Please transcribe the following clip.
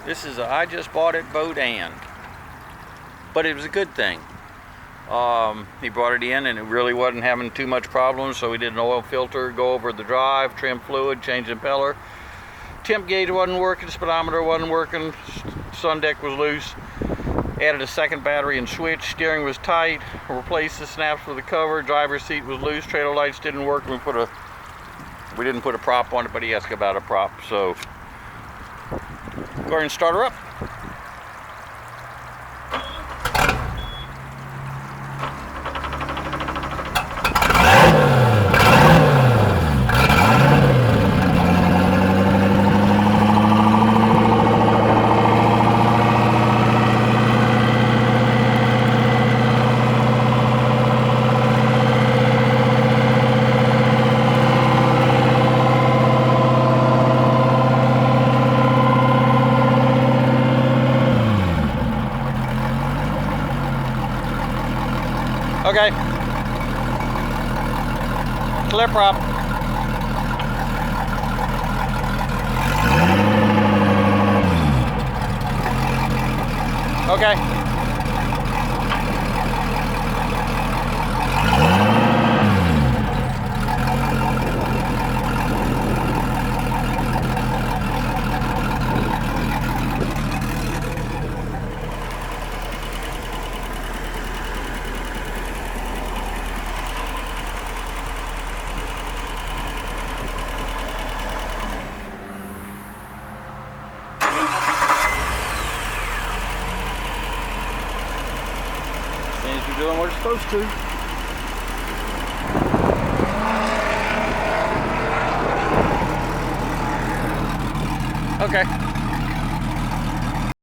This is a I just bought it boat, but it was a good thing. He brought it in and it really wasn't having too much problems, so we did an oil filter, go over the drive, trim fluid, change impeller. Temp gauge wasn't working, speedometer wasn't working, sun deck was loose. Added a second battery and switch, steering was tight, replaced the snaps for the cover, driver's seat was loose, trailer lights didn't work. We didn't put a prop on it, but he asked about a prop, so go ahead and start her up. Okay. Clear prop. Okay. Things are doing what it's supposed to. Okay.